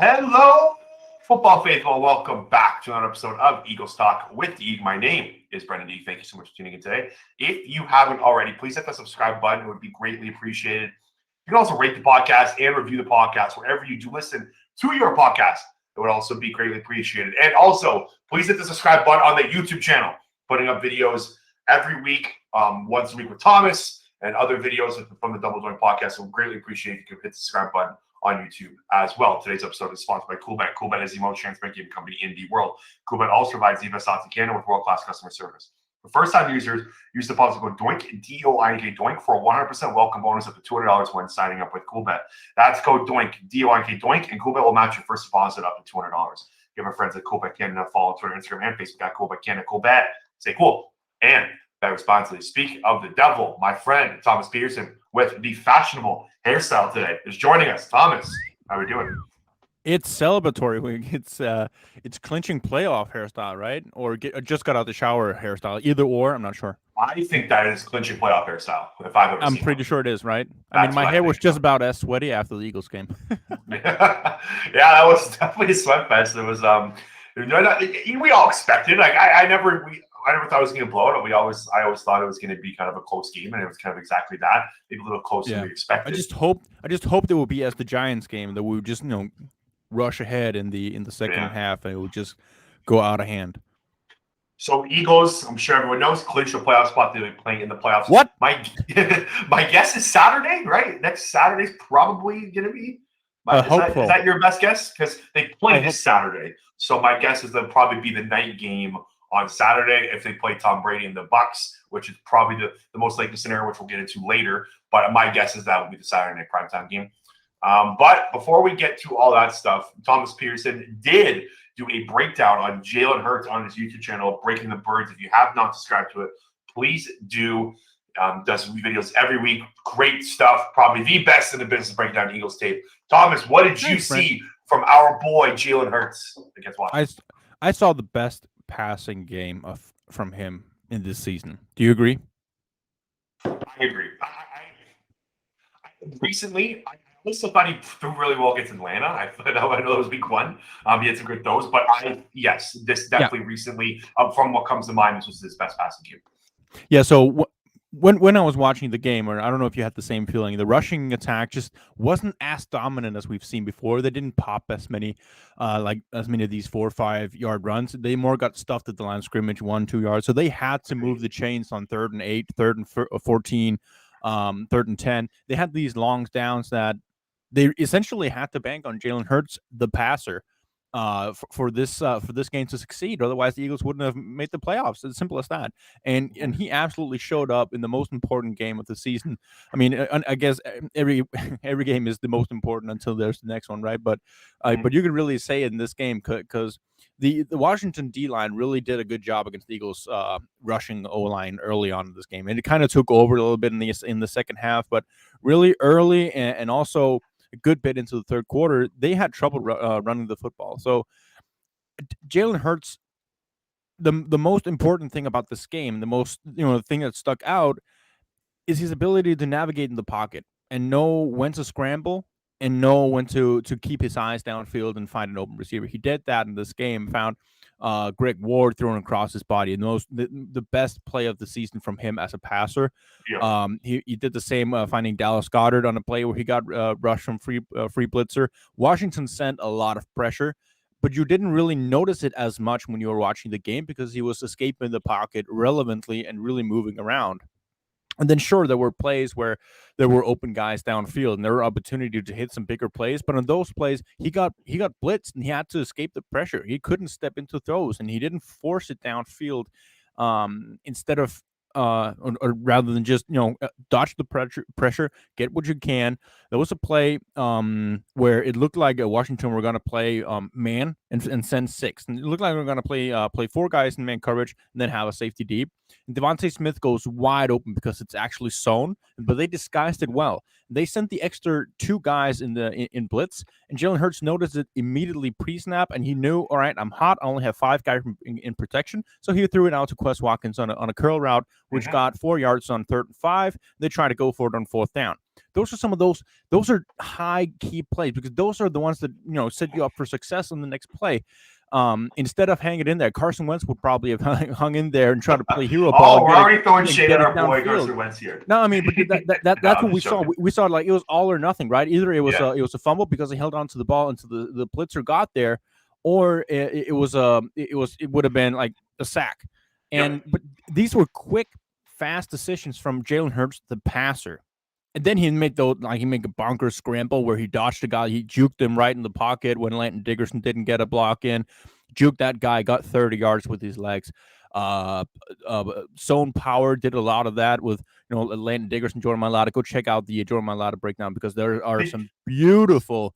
Hello, football faithful. Welcome back to another episode of Eagles Talk with Eag. My name is Brendan D. Thank you so much for tuning in today. If you haven't already, please hit the subscribe button. It would be greatly appreciated. You can also rate the podcast and review the podcast wherever you do listen to your podcast. It would also be greatly appreciated. And also, please hit the subscribe button on the YouTube channel. Putting up videos every week, once a week with Thomas, and other videos from the Double Doink podcast. So greatly appreciate if you could hit the subscribe button on YouTube as well. Today's episode is sponsored by CoolBet. CoolBet is the most transparent gaming company in the world. CoolBet also provides the best odds in Canada with world-class customer service. For first-time users, use the deposit code DOINK, D-O-I-N-K, DOINK, for a 100% welcome bonus up to $200 when signing up with CoolBet. That's code DOINK, D-O-I-N-K, DOINK, and CoolBet will match your first deposit up to $200. Give our friends at CoolBet Canada a follow on Twitter, Instagram, and Facebook at CoolBet Canada. CoolBet, stay cool and bet responsibly. Speak of the devil, my friend Thomas Petersen with the fashionable hairstyle today is joining us. Thomas, how are we doing? It's celebratory week. It's clinching playoff hairstyle, right? Or just got out the shower hairstyle. Either or, I'm not sure. I think that is clinching playoff hairstyle if I've ever I'm seen pretty one. sure it is, right? That's my what I hair was think. just about as sweaty after the Eagles game. Yeah, that was definitely a sweat fest. It was we all expected. Like I never thought it was going to blow it. I always thought it was going to be kind of a close game, and it was kind of exactly that. Maybe a little closer than we expected. I just hope there will be as the Giants game that we would just rush ahead in the second half and it would just go out of hand. So Eagles, I'm sure everyone knows, clinch the playoff spot. They'll be playing in the playoffs. What? My guess is Saturday, right? Next Saturday's probably going to be. Is that your best guess? Because they play this Saturday. So my guess is they'll probably be the night game on Saturday if they play Tom Brady and the Bucs, which is probably the most likely scenario, which we'll get into later. But my guess is that will be the Saturday night primetime game. But before we get to all that stuff, Thomas Petersen did do a breakdown on Jalen Hurts on his YouTube channel, Breaking the Birds. If you have not subscribed to it, please do. Does videos every week. Great stuff. Probably the best in the business breaking down Eagles tape. Thomas, what did you see from our boy Jalen Hurts against Washington? I saw the best passing game from him in this season. Do you agree? I agree. Recently, I also thought he threw really well against Atlanta. I know that was week one. He had some good throws, but this definitely recently, from what comes to mind, this was his best passing game. Yeah, so when I was watching the game, or I don't know if you had the same feeling, the rushing attack just wasn't as dominant as we've seen before. They didn't pop as many of these 4 or 5 yard runs. They more got stuffed at the line of scrimmage 1-2 yards. So they had to move the chains on 3rd and 8, 3rd and 14, 3rd and 10. They had these long downs that they essentially had to bank on Jalen Hurts, the passer, for this game to succeed. Otherwise, the Eagles wouldn't have made the playoffs. It's as simple as that. And he absolutely showed up in the most important game of the season. I mean, I guess every game is the most important until there's the next one, right? But you can really say in this game because the Washington D-line really did a good job against the Eagles rushing the O-line early on in this game, and it kind of took over a little bit in the second half. But really early and also a good bit into the third quarter, they had trouble running the football. So Jalen Hurts, the most important thing about this game, the thing that stuck out is his ability to navigate in the pocket and know when to scramble and know when to keep his eyes downfield and find an open receiver. He did that in this game, found Greg Ward thrown across his body, and the best play of the season from him as a passer. Yeah. He did the same, finding Dallas Goedert on a play where he got rushed from free blitzer. Washington sent a lot of pressure, but you didn't really notice it as much when you were watching the game because he was escaping the pocket relevantly and really moving around. And then, sure, there were plays where there were open guys downfield, and there were opportunity to hit some bigger plays. But on those plays, he got blitzed, and he had to escape the pressure. He couldn't step into throws, and he didn't force it downfield. Instead of or rather than just dodge the pressure, get what you can. There was a play where it looked like Washington were going to play man and send 6, and it looked like we were going to play 4 guys in man coverage and then have a safety deep. And Devontae Smith goes wide open because it's actually zone, but they disguised it well. They sent the extra 2 guys in blitz, and Jalen Hurts noticed it immediately pre-snap, and he knew, all right, I'm hot. I only have 5 guys in protection, so he threw it out to Quez Watkins on a curl route, which got 4 yards on 3rd and 5. They tried to go for it on 4th down. those are some of those are high key plays because those are the ones that set you up for success on the next play. Instead of hanging in there, Carson Wentz would probably have hung in there and tried to play hero ball. Oh, we're already throwing and shade get at it our boy downfield. Carson Wentz here. No, I mean, but that's No, what we saw. We saw like it was all or nothing, right? Either it was a fumble because he held on to the ball until the blitzer got there, or it would have been like a sack. And but these were quick, fast decisions from Jalen Hurts, the passer. And then he made a bonkers scramble where he dodged a guy, he juked him right in the pocket when Landon Dickerson didn't get a block in. Juked that guy, got 30 yards with his legs. Zone power did a lot of that with Landon Dickerson, Jordan Mailata. Go check out the Jordan Mailata breakdown because there are some beautiful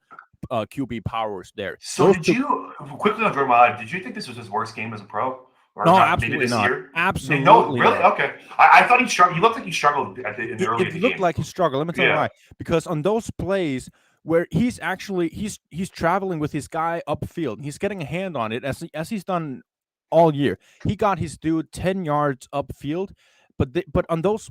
QB powers there. So you quickly on Jordan Mailata? Did you think this was his worst game as a pro? Or no, absolutely not. Year? Absolutely no, really? not. Okay. I thought he struggled. He looked like he struggled in the early game. It looked like he struggled. Let me tell you why. Because on those plays where he's traveling with his guy upfield, he's getting a hand on it as he's done all year. He got his dude 10 yards upfield. But on those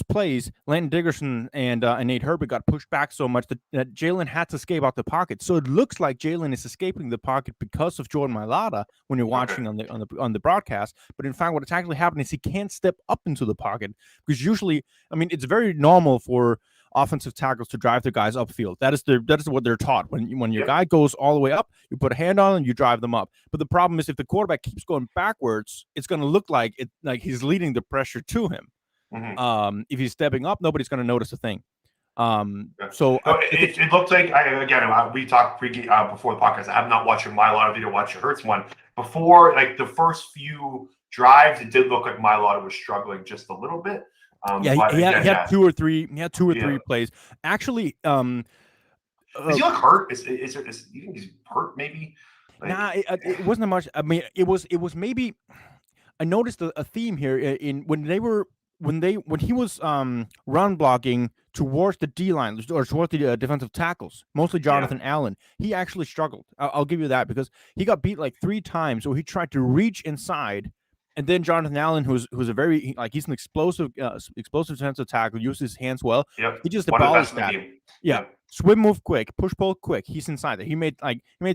plays, Landon Dickerson and Nate Herbert got pushed back so much that Jalen had to escape out the pocket. So it looks like Jalen is escaping the pocket because of Jordan Mailata when you're watching on the broadcast. But in fact, what's actually happening is he can't step up into the pocket because usually, I mean, it's very normal for offensive tackles to drive their guys upfield. That is what they're taught. When your guy goes all the way up, you put a hand on and you drive them up. But the problem is if the quarterback keeps going backwards, it's going to look like he's leading the pressure to him. Mm-hmm. If he's stepping up, nobody's going to notice a thing. So it looked like we talked before the podcast. I have not watched Mailata video. Watch your Hurts one before. Like the first few drives, it did look like Mailata was struggling just a little bit. He had two or three plays. Actually, is he like hurt? Is you think he's hurt? Maybe. It wasn't much. I mean, it was maybe. I noticed a theme here in when he was run blocking towards the D line or towards the defensive tackles, mostly Jonathan Allen. He actually struggled. I'll give you that because he got beat like 3 times. So he tried to reach inside. And then Jonathan Allen, who's a very he's an explosive defensive tackle, uses his hands well. Yep. He just abolished that. Yeah. Swim move quick, push pull quick. He's inside there. He made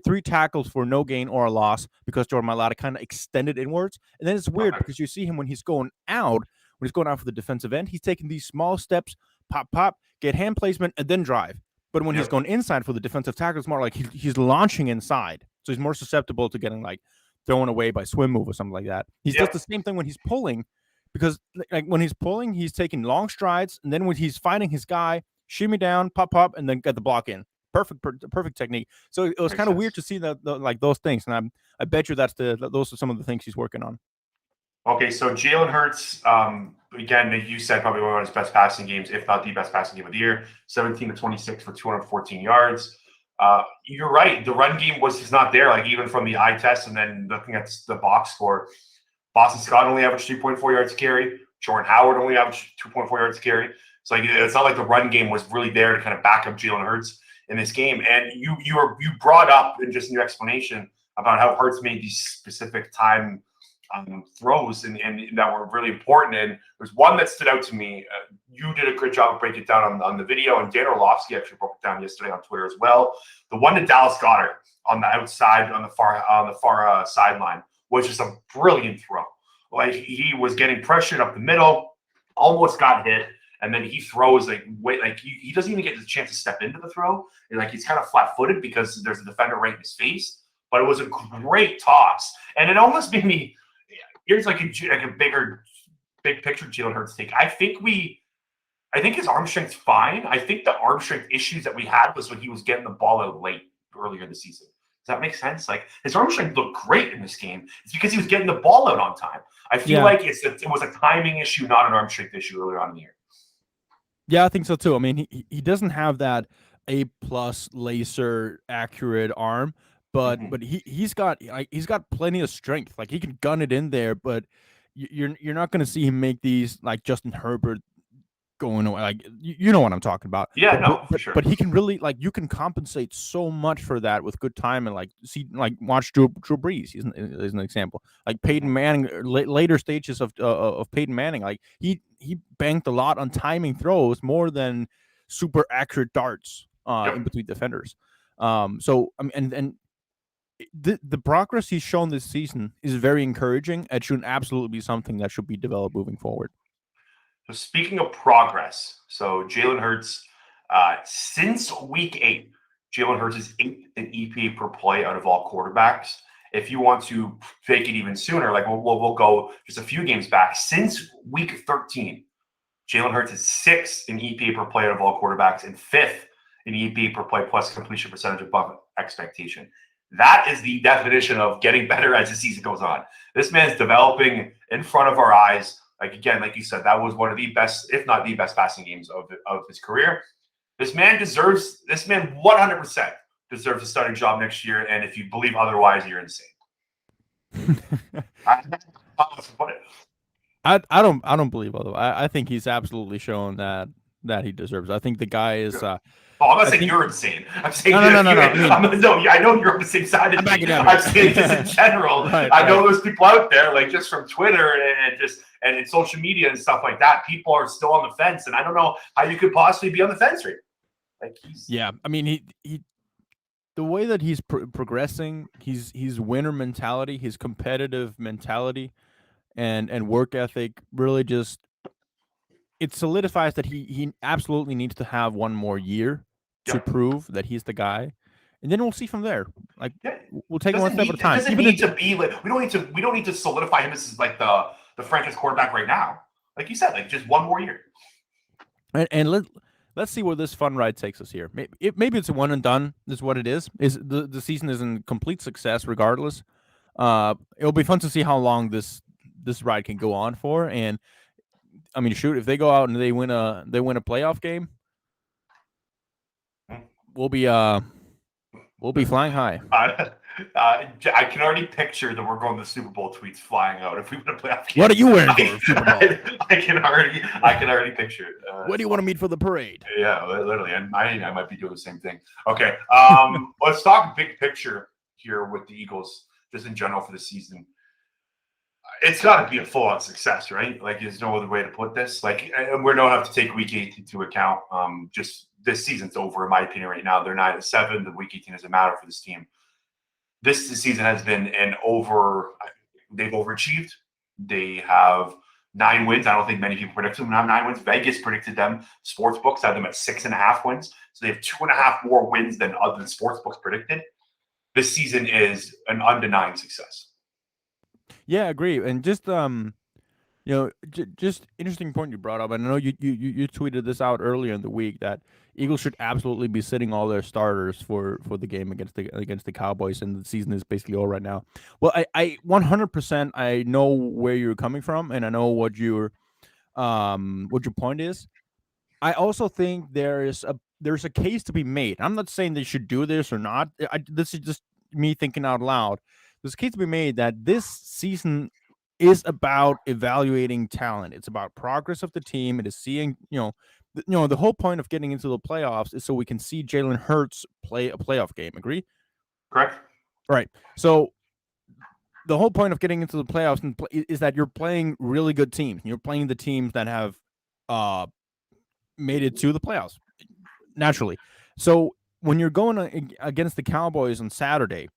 3 tackles for no gain or a loss because Jordan Mailata kind of extended inwards. And then it's weird because you see him when he's going out for the defensive end, he's taking these small steps, pop, get hand placement, and then drive. But when he's going inside for the defensive tackle, it's more like he's launching inside. So he's more susceptible to getting thrown away by swim move or something like that. He does the same thing when he's pulling, because when he's pulling, he's taking long strides, and then when he's fighting his guy, shimmy down, pop, and then get the block in. Perfect technique. So it was kind of weird to see that those things, and I bet you those are some of the things he's working on. Okay, so Jalen Hurts, again, you said probably one of his best passing games, if not the best passing game of the year. 17-26 for 214 yards. You're right. The run game was not there. Like even from the eye test, and then looking at the box score, Boston Scott only averaged 3.4 yards a carry. Jordan Howard only averaged 2.4 yards a carry. So it's not like the run game was really there to kind of back up Jalen Hurts in this game. And you brought up in just in your explanation about how Hurts made these specific time throws and that were really important. And there's one that stood out to me. You did a great job of breaking it down on the video, and Dan Orlovsky actually broke it down yesterday on Twitter as well. The one to Dallas Goedert on the outside on the far sideline was just a brilliant throw. Like he was getting pressured up the middle, almost got hit, and then he throws he doesn't even get the chance to step into the throw. And he's kind of flat-footed because there's a defender right in his face. But it was a great toss, and it almost made me. Here's a big picture Jalen Hurts take. I think his arm strength's fine. I think the arm strength issues that we had was when he was getting the ball out late earlier this season. Does that make sense? His arm strength looked great in this game. It's because he was getting the ball out on time. I feel like it was a timing issue, not an arm strength issue earlier on in the year. Yeah, I think so too. I mean, he doesn't have that A+ laser accurate arm. But he's got plenty of strength. He can gun it in there, but you're not going to see him make these like Justin Herbert going away. You know what I'm talking about. Yeah, for sure. But he can really you can compensate so much for that with good time and watch Drew Brees is an example. Peyton Manning, later stages of Peyton Manning, he banked a lot on timing throws more than super accurate darts Yep. in between defenders. So I mean, and the progress he's shown this season is very encouraging. It should absolutely be something that should be developed moving forward. So speaking of progress, so Jalen Hurts, since week 8, Jalen Hurts is 8th in EPA per play out of all quarterbacks. If you want to take it even sooner, like we'll go just a few games back. Since week 13, Jalen Hurts is 6th in EPA per play out of all quarterbacks and 5th in EPA per play plus completion percentage above expectation. That is the definition of getting better as the season goes on. This man's developing in front of our eyes. Like, again, like you said, that was one of the best, if not the best passing games of his career. This man 100% deserves a starting job next year. And if you believe otherwise, you're insane. I don't believe otherwise. I think he's absolutely shown that he deserves it. I think the guy is. I'm not saying you're insane. I'm saying no. I know you're on the same side as me. I'm saying just in general. Right. I know there's people out there, like just from Twitter and in social media and stuff like that. People are still on the fence, and I don't know how you could possibly be on the fence right now. Like I mean he the way that he's progressing, his winner mentality, his competitive mentality, and work ethic really just it solidifies that he absolutely needs to have one more year to prove that he's the guy, and then we'll see from there. Like we'll take one step at a time. It doesn't need to be like we don't need to solidify him as like the franchise quarterback right now. Like you said, like just one more year. And let's see where this fun ride takes us here. Maybe it's a one and done. Is what it is. Is the season is a complete success regardless. It'll be fun to see how long this ride can go on for. And I mean, shoot, if they go out and they win a playoff game, we'll be flying high. I can already picture that we're going to the Super Bowl tweets flying out if we win a playoff game. What are you wearing for Super Bowl? I can already picture it. What do you want to meet for the parade? Yeah, literally, and I might be doing the same thing. Okay, let's talk big picture here with the Eagles, just in general for the season. It's got to be a full-on success, right? Like, there's no other way to put this. Like, and we don't have to take Week 18 into account. Just this season's over, in my opinion, right now. They're 9-7. The Week 18 doesn't matter for this team. This season has been they've overachieved. They have 9 wins. I don't think many people predicted them to have 9 wins. Vegas predicted them. Sportsbooks had them at 6.5 wins. So they have 2.5 more wins than other sportsbooks predicted. This season is an undenying success. Yeah, I agree. And just just interesting point you brought up. I know you tweeted this out earlier in the week that Eagles should absolutely be sitting all their starters for the game against the Cowboys, and the season is basically all right now. Well, I 100% I know where you're coming from, and I know what your point is. I also think there's a case to be made. I'm not saying they should do this or not. This is just me thinking out loud. There's a case to be made that this season is about evaluating talent. It's about progress of the team. It is seeing, the whole point of getting into the playoffs is so we can see Jalen Hurts play a playoff game. Agree? Correct. Right. So the whole point of getting into the playoffs is that you're playing really good teams. You're playing the teams that have made it to the playoffs naturally. So when you're going against the Cowboys on Saturday,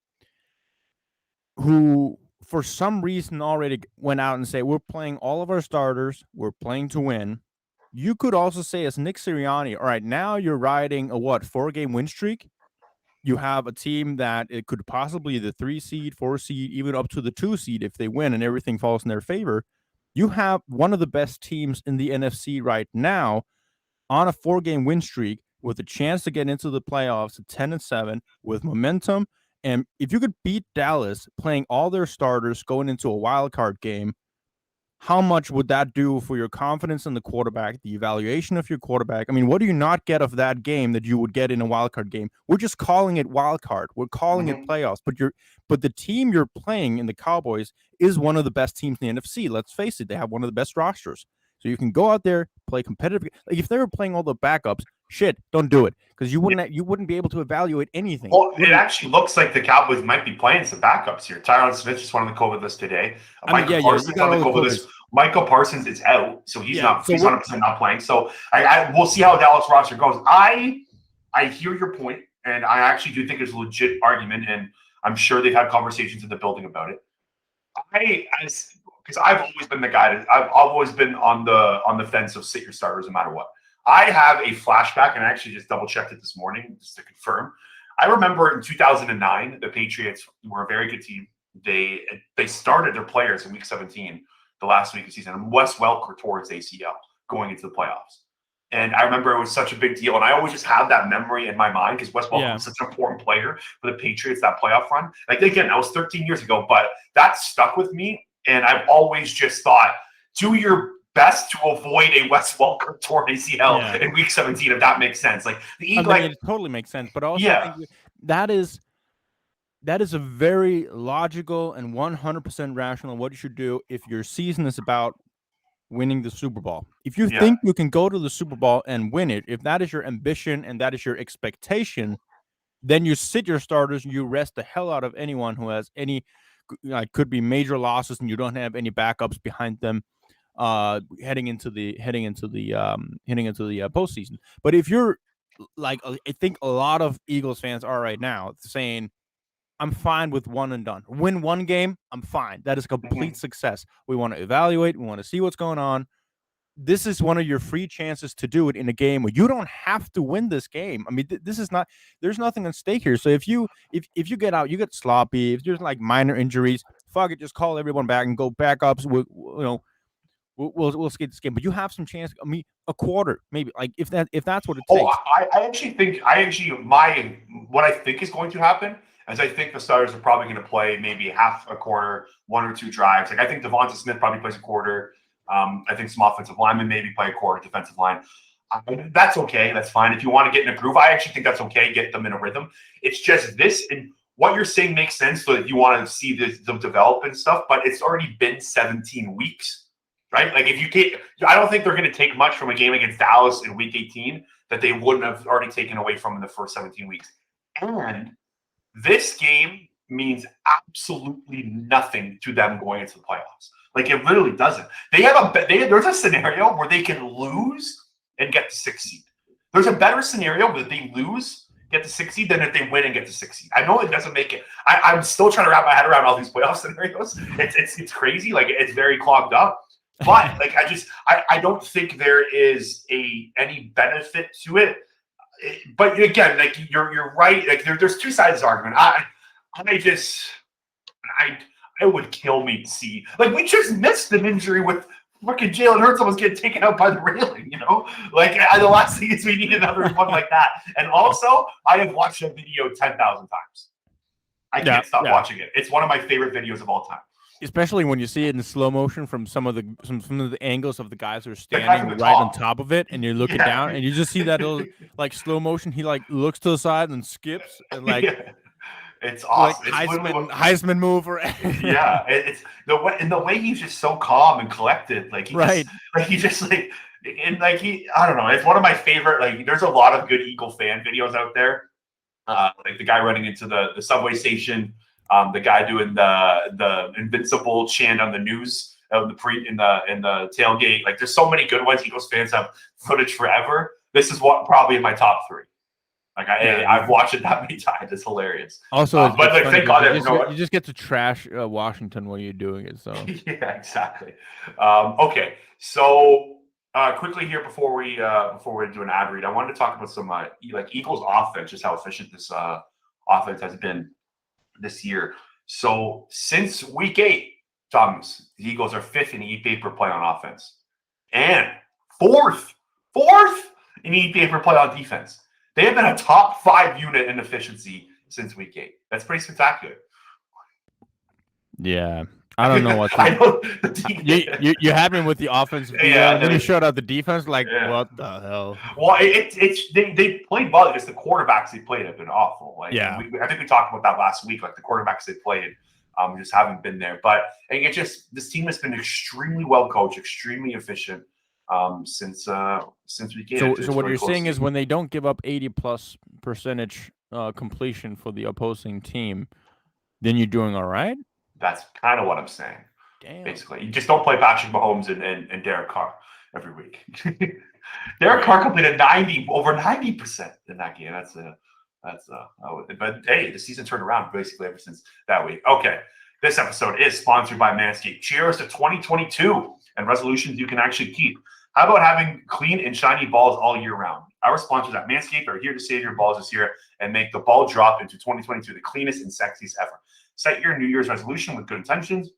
who for some reason already went out and say, we're playing all of our starters, we're playing to win. You could also say as Nick Sirianni, all right, now you're riding a 4-game win streak. You have a team that it could possibly the 3 seed, 4 seed, even up to the 2 seed if they win and everything falls in their favor. You have one of the best teams in the NFC right now on a 4-game win streak with a chance to get into the playoffs at 10-7 with momentum. And if you could beat Dallas playing all their starters going into a wild card game, how much would that do for your confidence in the quarterback, the evaluation of your quarterback? I mean, what do you not get of that game that you would get in a wild card game? We're just calling it wild card. We're calling it playoffs. But the team you're playing in the Cowboys is one of the best teams in the NFC. Let's face it, they have one of the best rosters. So you can go out there, play competitive. Like if they were playing all the backups, don't do it because you wouldn't be able to evaluate anything. Well, it actually looks like the Cowboys might be playing some backups here. Tyron Smith just went on the COVID list today. Michael Parsons on the COVID list. Michael Parsons is out, so he's not. So he's 100% not playing. So we'll see how Dallas roster goes. I hear your point, and I actually do think there's a legit argument, and I'm sure they've had conversations in the building about it. Because I've always been the guy that I've always been on the fence of sit your starters no matter what. I have a flashback, and I actually just double checked it this morning just to confirm. I remember in 2009, the Patriots were a very good team. They started their players in Week 17, the last week of the season, and Wes Welker tore his ACL going into the playoffs. And I remember it was such a big deal. And I always just have that memory in my mind because Wes Welker was such an important player for the Patriots, that playoff run. Like, again, that was 13 years ago, but that stuck with me. And I've always just thought, do your best to avoid a Wes Welker torn ACL in Week 17, if that makes sense. Like, the Eagles, it totally makes sense. But also, I think that is a very logical and 100% rational what you should do if your season is about winning the Super Bowl. If you think you can go to the Super Bowl and win it, if that is your ambition and that is your expectation, then you sit your starters and you rest the hell out of anyone who has any, could be major losses and you don't have any backups behind them heading into the postseason. But if you're like, I think a lot of Eagles fans are right now saying, I'm fine with one and done. Win one game, I'm fine. That is a complete success. We want to evaluate. We want to see what's going on. This is one of your free chances to do it in a game where you don't have to win this game. I mean, this is not. There's nothing at stake here. So if you get out, you get sloppy. If there's like minor injuries, fuck it, just call everyone back and go backups. We'll skate this game. But you have some chance. I mean, a quarter maybe. Like if that's what it takes. I actually think what I think is going to happen. As I think the starters are probably going to play maybe half a quarter, 1 or 2 drives. Like I think Devonta Smith probably plays a quarter. I think some offensive linemen maybe play a quarter, defensive line. That's okay. That's fine. If you want to get in a groove, I actually think that's okay. Get them in a rhythm. It's just this, and what you're saying makes sense so that you want to see them develop and stuff, but it's already been 17 weeks, right? Like if you can't, I don't think they're going to take much from a game against Dallas in Week 18 that they wouldn't have already taken away from in the first 17 weeks. And this game means absolutely nothing to them going into the playoffs. Like it literally doesn't. There's a scenario where they can lose and get the 6th seed. There's a better scenario where they lose, get the 6th seed, than if they win and get the 6th seed. I know it doesn't make it. I'm still trying to wrap my head around all these playoff scenarios. It's crazy. Like it's very clogged up. But like I don't think there is any benefit to it. But again, like you're right. Like there's 2 sides of this argument. It would kill me to see. Like we just missed an injury with fucking Jalen Hurts almost getting taken out by the railing. You know, like the last thing is we need another one like that. And also, I have watched that video 10,000 times. I can't stop watching it. It's one of my favorite videos of all time. Especially when you see it in slow motion from some of the angles of the guys who are standing right on top of it, and you're looking down, and you just see that little like slow motion. He like looks to the side and skips, and like it's awesome. Like Heisman move. It's the way he's just so calm and collected. Like I don't know. It's one of my favorite. Like there's a lot of good Eagle fan videos out there. Like the guy running into the subway station. The guy doing the invincible chant on the news in the tailgate. Like there's so many good ones. Eagles fans have footage forever. This is probably in my top 3. Like I've watched it that many times. It's hilarious. Also, but like thank God you just get to trash Washington while you're doing it. So yeah, exactly. Okay, so quickly here before we do an ad read, I wanted to talk about some Eagles offense, just how efficient this offense has been this year. So since week 8, Thomas, the Eagles are 5th in EPA per play on offense and 4th in EPA per play on defense. They have been a top 5 unit in efficiency since week 8. That's pretty spectacular. Yeah. I don't know what you had me with the offense, and then you showed out the defense. Like, what the hell? Well, they played well. Just the quarterbacks they played have been awful. Like, I think we talked about that last week. Like the quarterbacks they played, just haven't been there. But this team has been extremely well coached, extremely efficient since we came. So what you're saying is when they don't give up 80+% completion for the opposing team, then you're doing all right. That's kind of what I'm saying. Damn. Basically. You just don't play Patrick Mahomes and Derek Carr every week. Derek Carr completed over 90% in that game. But hey, the season turned around basically ever since that week. Okay, this episode is sponsored by Manscaped. Cheers to 2022 and resolutions you can actually keep. How about having clean and shiny balls all year round? Our sponsors at Manscaped are here to save your balls this year and make the ball drop into 2022 the cleanest and sexiest ever. Set your New Year's resolution with good intentions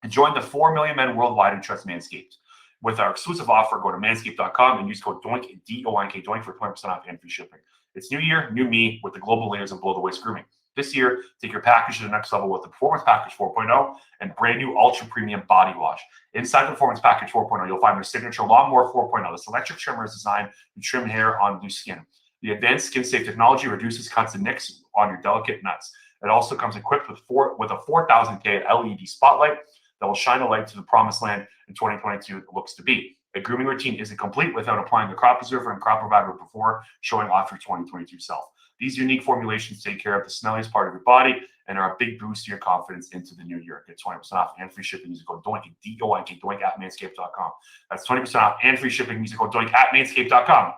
and join the 4 million men worldwide who trust Manscaped. With our exclusive offer, go to manscaped.com and use code DOINK, D-O-I-N-K, DOINK for 20% off and free shipping. It's new year, new me with the global layers and below the waist grooming. This year, take your package to the next level with the Performance Package 4.0 and brand new Ultra Premium Body Wash. Inside the Performance Package 4.0, you'll find their signature Lawnmower 4.0. This electric trimmer is designed to trim hair on loose skin. The advanced skin-safe technology reduces cuts and nicks on your delicate nuts. It also comes equipped with a 4,000K LED spotlight that will shine a light to the promised land in 2022 it looks to be. A grooming routine isn't complete without applying the crop preserver and crop reviver before showing off your 2022 self. These unique formulations take care of the smelliest part of your body and are a big boost to your confidence into the new year. Get 20% off and free shipping. Use code DOINK, D-O-I-N-K, DOINK at manscaped.com. That's 20% off and free shipping. Use code DOINK at manscaped.com.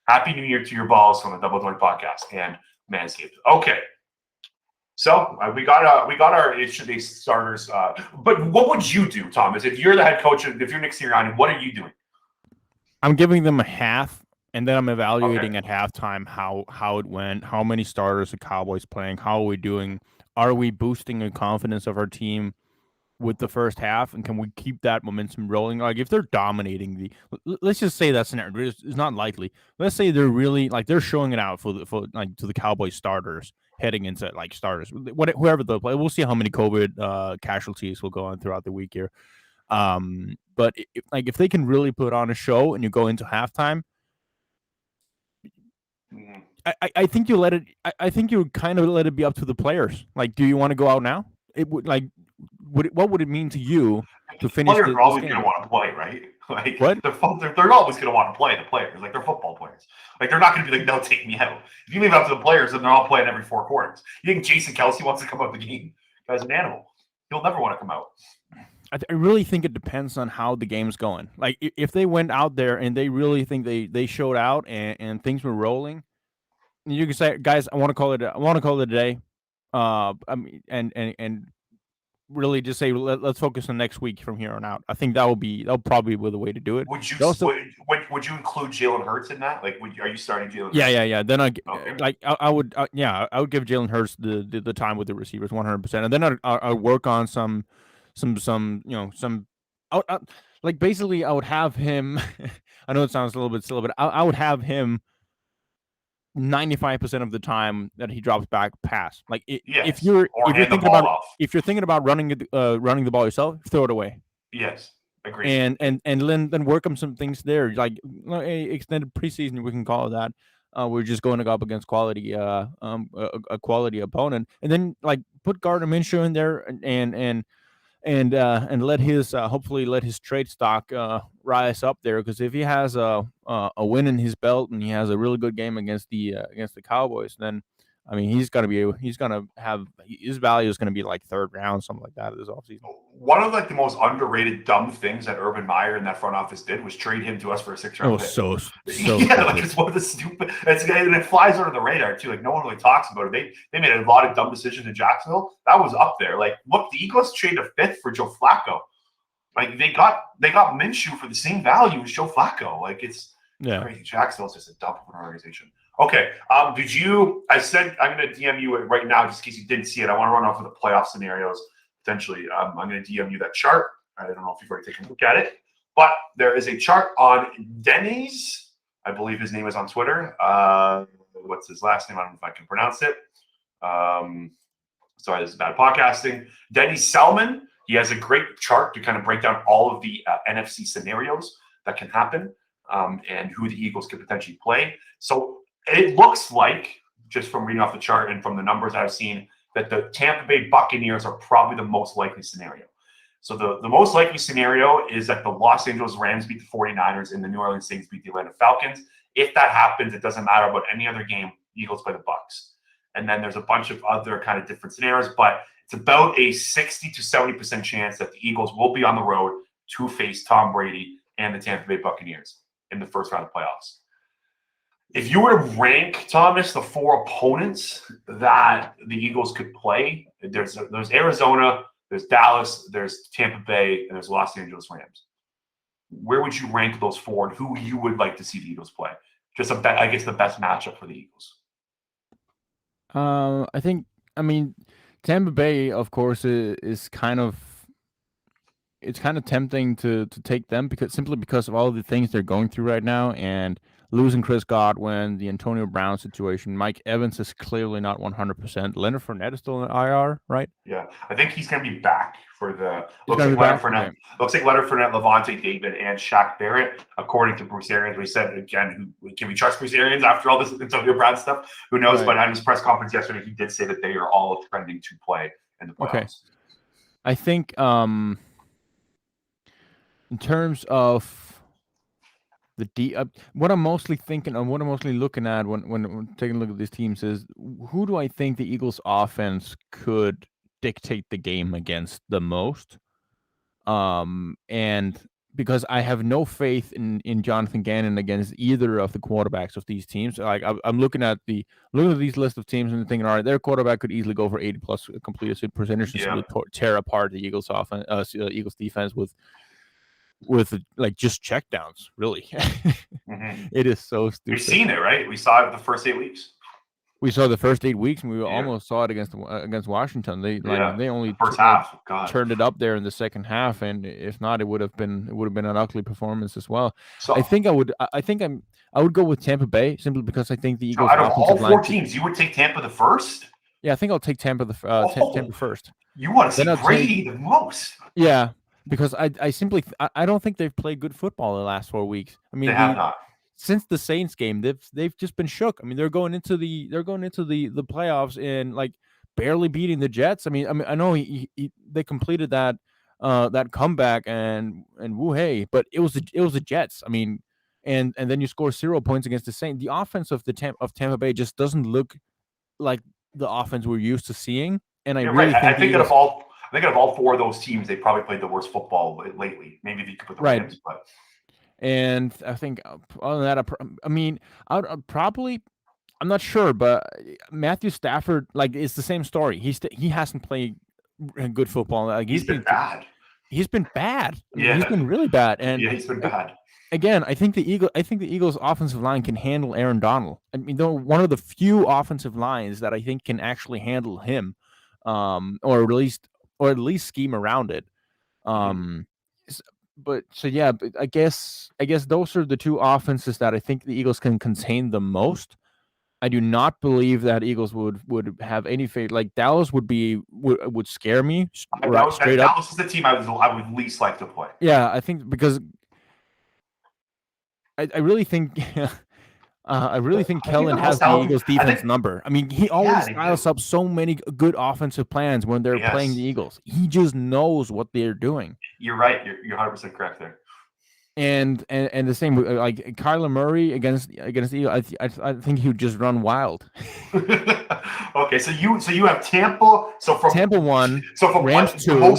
Happy New Year to your balls from the Double Doink Podcast and Manscaped. Okay. So we got our HDA starters. But what would you do, Thomas, if you're the head coach? If you're Nick Sirianni, what are you doing? I'm giving them a half, and then I'm evaluating at halftime how it went, how many starters the Cowboys playing, how are we doing, are we boosting the confidence of our team with the first half, and can we keep that momentum rolling? Like if they're dominating let's just say that scenario is not likely. Let's say they're really they're showing it out to the Cowboys starters heading into starters, whoever they'll play. We'll see how many COVID casualties will go on throughout the week here. But if they can really put on a show and you go into halftime, I think you let it. I think you kind of let it be up to the players. Like, do you want to go out now? It would what would it mean to you to finish? Players are always going to want to play, right? What? They're always going to want to play. The players, they're football players. They're not going to be like, no, take me out. If you leave it up to the players, then they're all playing every 4 quarters. You think Jason Kelsey wants to come out the game? Guy's an animal. He'll never want to come out. I really think it depends on how the game's going. Like if they went out there and they really think they showed out and things were rolling, you can say, guys, I want to call it a day. And really just say let's focus on next week from here on out. I think that'll probably be the way to do it. Would you include Jalen Hurts in that? Are you starting Jalen? Yeah. Then I would give Jalen Hurts the time with the receivers 100%, and then I'd work on some basically I would have him. I know it sounds a little bit silly, but I would have him 95% of the time that he drops back pass. If you're thinking about running the ball yourself, throw it away. Yes, agreed. And then work on some things there, like extended preseason, we can call it that. We're just going to go up against quality a quality opponent, and then put Gardner Minshew in there and let his hopefully let his trade stock rise up there, because if he has a win in his belt and he has a really good game against the Cowboys, then I mean he's gonna have his value is gonna be like 3rd round, something like that this offseason. One of the most underrated dumb things that Urban Meyer and that front office did was trade him to us for a 6th round pick. So yeah, it's one of the stupid. And it flies under the radar too. No one really talks about it. They made a lot of dumb decisions in Jacksonville. That was up there. Look, the Eagles traded a 5th for Joe Flacco. They got Minshew for the same value as Joe Flacco. It's crazy. Jacksonville's just a dump of an organization. Okay. I said I'm going to DM you it right now just in case you didn't see it. I want to run off of the playoff scenarios potentially. I'm going to DM you that chart. I don't know if you've already taken a look at it, but there is a chart on Denny's. I believe his name is on Twitter. What's his last name? I don't know if I can pronounce it. Sorry, this is bad podcasting. Denny Selman. He has a great chart to kind of break down all of the NFC scenarios that can happen and who the Eagles could potentially play. So it looks like, just from reading off the chart and from the numbers I've seen, that the Tampa Bay Buccaneers are probably the most likely scenario. So the most likely scenario is that the Los Angeles Rams beat the 49ers and the New Orleans Saints beat the Atlanta Falcons. If that happens, it doesn't matter about any other game. Eagles play the Bucs. And then there's a bunch of other kind of different scenarios, but it's about a 60 to 70% chance that the Eagles will be on the road to face Tom Brady and the Tampa Bay Buccaneers in the first round of playoffs. If you were to rank, Thomas, the 4 opponents that the Eagles could play, there's Arizona, there's Dallas, there's Tampa Bay, and there's Los Angeles Rams. Where would you rank those 4, and who you would like to see the Eagles play? Just I guess the best matchup for the Eagles. I mean, Tampa Bay, of course, is kind of tempting to take them simply because of all the things they're going through right now, and losing Chris Godwin, the Antonio Brown situation. Mike Evans is clearly not 100%. Leonard Fournette is still in IR, right? Yeah, I think he's going to be back for the. Looks like Leonard Fournette, Levante David, and Shaq Barrett, according to Bruce Arians. We said again, can we trust Bruce Arians after all this Antonio Brown stuff? Who knows? Right. But on his press conference yesterday, he did say that they are all trending to play in the playoffs. Okay, I think in terms of what I'm mostly thinking and what I'm mostly looking at when taking a look at these teams is who do I think the Eagles offense could dictate the game against the most? And because I have no faith in Jonathan Gannon against either of the quarterbacks of these teams. Like I'm looking at these list of teams and thinking, all right, their quarterback could easily go for 80+ completed percentage and simply tear apart the Eagles offense, Eagles defense with like just checkdowns, really. It is so stupid. We've seen it, right? We saw it the first 8 weeks. We saw the first 8 weeks, and we almost saw it against Washington. They only first half turned it up there in the second half, and if not, it would have been an ugly performance as well. So I would go with Tampa Bay simply because I think the Eagles out of all 4 teams, you would take Tampa the first. Yeah, I think I'll take Tampa Tampa first. You want to see Brady the most? Yeah. Because I don't think they've played good football the last 4 weeks. I mean, they have not. Since the Saints game, they've just been shook. I mean, they're going into the playoffs and like barely beating the Jets. I mean, I know they completed that comeback and woo hey, but it was the Jets. I mean, and then you score 0 points against the Saints. The offense of Tampa Bay just doesn't look like the offense we're used to seeing. And I really think out of all 4 of those teams, they probably played the worst football lately. Maybe they could put the Rams, but. And I think other than that, I mean, I'd probably, I'm not sure, but Matthew Stafford, like, it's the same story. He hasn't played good football. Like, he's been bad. He's been bad. He's been really bad. And he's been bad. Again, I think the Eagles' offensive line can handle Aaron Donald. I mean, they're one of the few offensive lines that I think can actually handle him, or at least scheme around it. But I guess those are the 2 offenses that I think the Eagles can contain the most. I do not believe that Eagles would have any faith. Like Dallas would scare me straight up. Dallas is the team I would least like to play. Yeah, I think because I really think Kellen has the Eagles defense number. I mean, he always dials up so many good offensive plans when they're playing the Eagles. He just knows what they're doing. You're right. You're 100% correct there. And the same like Kyler Murray against the Eagles, I think he would just run wild. Okay, so you have Tampa. So from Tampa 1, so from Rams 2.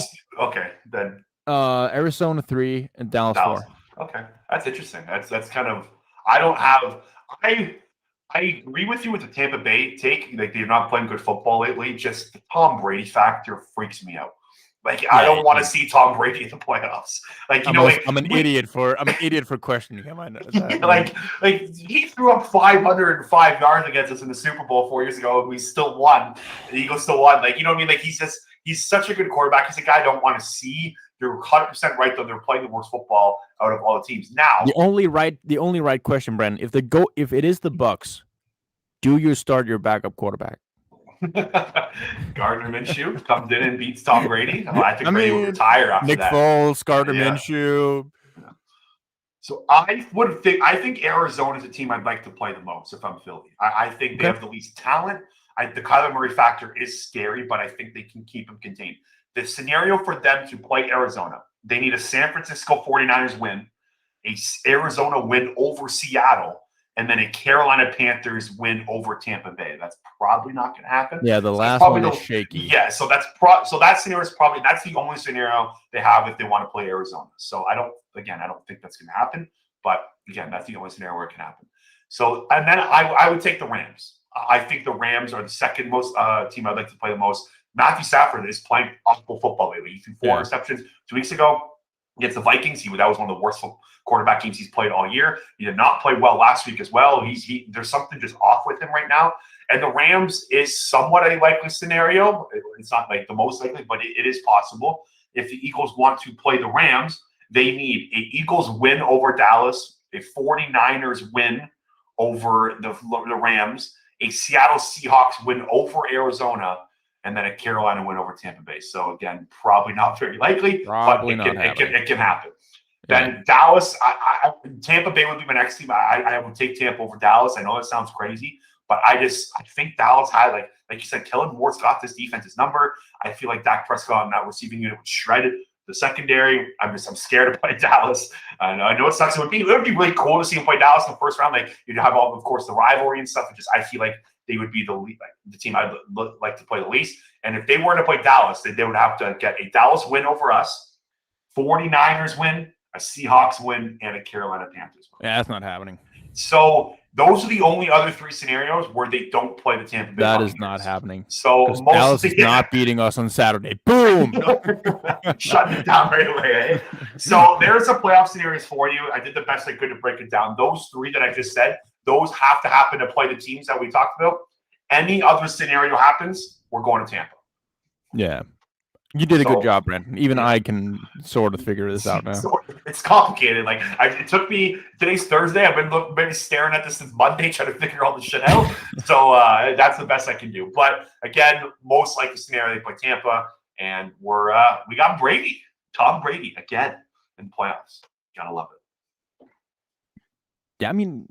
Then Arizona 3 and Dallas 4. Okay, that's interesting. That's kind of I agree with you with the Tampa Bay take. Like, they're not playing good football lately. Just the Tom Brady factor freaks me out. Like, I don't want to see Tom Brady in the playoffs. Like, I'm an idiot for questioning him. I know that. like he threw up 505 yards against us in the Super Bowl 4 years ago, and we still won. The Eagles still won. Like, you know what I mean? Like, he's such a good quarterback. He's a guy I don't want to see. You're 100% right, though. They're playing the worst football out of all the teams. Now, the only right question, Brennan, if it is the Bucks, do you start your backup quarterback? Gardner Minshew comes in and beats Tom Brady. I think Brady would retire after Nick that. Foles, Gardner Minshew. Yeah. So I think Arizona is a team I'd like to play the most if I'm Philly. I think they have the least talent. The Kyler Murray factor is scary, but I think they can keep him contained. The scenario for them to play Arizona, they need a San Francisco 49ers win, a Arizona win over Seattle, and then a Carolina Panthers win over Tampa Bay. That's probably not going to happen. Yeah, the So last probably one is shaky. Yeah, so that scenario is that's the only scenario they have if they want to play Arizona. So I don't think that's going to happen. But again, that's the only scenario where it can happen. So, and then I would take the Rams. I think the Rams are the second most team I'd like to play the most. Matthew Stafford is playing awful football lately. He threw 4 interceptions 2 weeks ago against the Vikings. That was one of the worst quarterback games he's played all year. He did not play well last week as well. There's something just off with him right now. And the Rams is somewhat a likely scenario. It's not like the most likely, but it is possible. If the Eagles want to play the Rams, they need a Eagles win over Dallas, a 49ers win over the Rams, a Seattle Seahawks win over Arizona, and then a Carolina win over Tampa Bay. So again, probably not very likely, but it can happen. Then Dallas, Tampa Bay would be my next team. I would take Tampa over Dallas. I know that sounds crazy, but I think Dallas had, like you said, Kellen Moore's got this defense's number. I feel like Dak Prescott and that receiving unit would shred it. The secondary, I'm scared to play Dallas. I know it sucks. It would be really cool to see him play Dallas in the first round. Like, you'd have all, of course, the rivalry and stuff. I feel like they would be the team I'd like to play the least. And if they were to play Dallas, they would have to get a Dallas win over us, 49ers win, a Seahawks win, and a Carolina Panthers win. Yeah, that's not happening. So those are the only other 3 scenarios where they don't play the Tampa Bay. That is not happening. So Dallas is not beating us on Saturday. Boom! Shutting it down right away. Eh? So there's some playoff scenarios for you. I did the best I could to break it down. Those 3 that I just said, those have to happen to play the teams that we talked about. Any other scenario happens, we're going to Tampa. Yeah. You did a good job, Brent. Even I can sort of figure this out now. It's complicated. It took me, today's Thursday. I've been staring at this since Monday, trying to figure all this shit out. So that's the best I can do. But again, most likely scenario, they play Tampa, and we got Brady, Tom Brady again in the playoffs. Gotta love it. Yeah, I mean,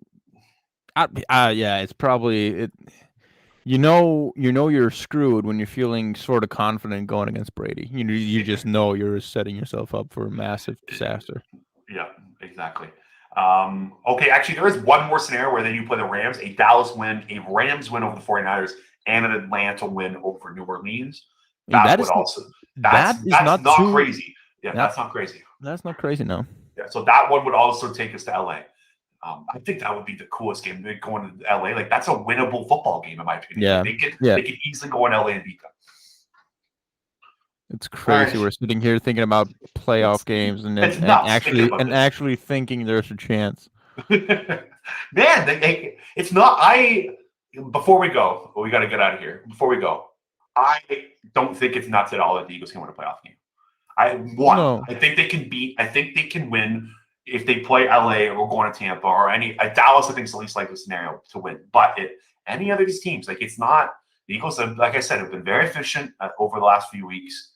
it's probably it. You know you're screwed when you're feeling sort of confident going against Brady. You just know you're setting yourself up for a massive disaster. Yeah, exactly. Okay, actually, there is one more scenario where they do play the Rams, a Dallas win, a Rams win over the 49ers, and an Atlanta win over New Orleans. That's not crazy. Yeah, that's not crazy. That's not crazy, no. Yeah, so that one would also take us to LA. I think that would be the coolest game going to LA. That's a winnable football game, in my opinion. Yeah. They could easily go in LA and beat them. It's crazy. We're sitting here thinking about playoff games and actually thinking there's a chance. Man, it's not. Before we go, we got to get out of here. Before we go, I don't think it's nuts at all that the Eagles can win a playoff game. I think they can beat. I think they can win. If they play LA or going to Tampa or Dallas, I think is the least likely scenario to win. But any other of these teams, it's not. The Eagles, like I said, have been very efficient over the last few weeks,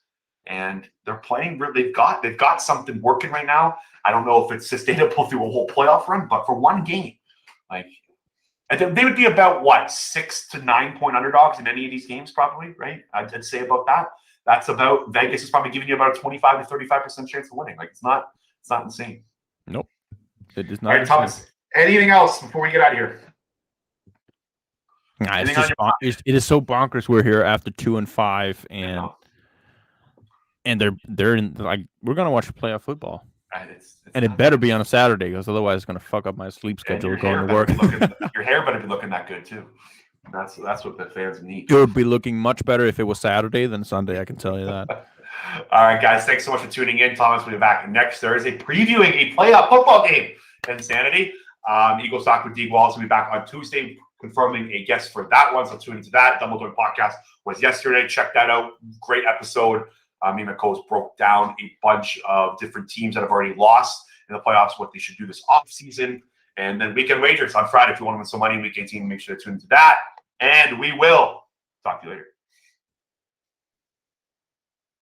and they're playing. They've got something working right now. I don't know if it's sustainable through a whole playoff run, but for one game, they would be about 6 to 9 point underdogs in any of these games, probably, right? I'd say about that. That's about Vegas is probably giving you about a 25 to 35% chance of winning. It's not insane. Nope. It is not. All right, Thomas, anything else before we get out of here? Nah, it is so bonkers. We're here after 2-5, and they're in, we're gonna watch playoff football, and it better be on a Saturday, because otherwise it's gonna fuck up my sleep schedule going to work. Your hair better be looking that good too. That's what the fans need. It would be looking much better if it was Saturday than Sunday. I can tell you that. All right, guys. Thanks so much for tuning in. Thomas will be back next Thursday previewing a playoff football game. Insanity. Eagles Talk with D. Wallace will be back on Tuesday, confirming a guest for that one. So tune into that. Dumbledore podcast was yesterday. Check that out. Great episode. Me and my co-host broke down a bunch of different teams that have already lost in the playoffs, what they should do this offseason. And then weekend wagers on Friday. If you want to win some money, weekend team, make sure to tune into that. And we will talk to you later.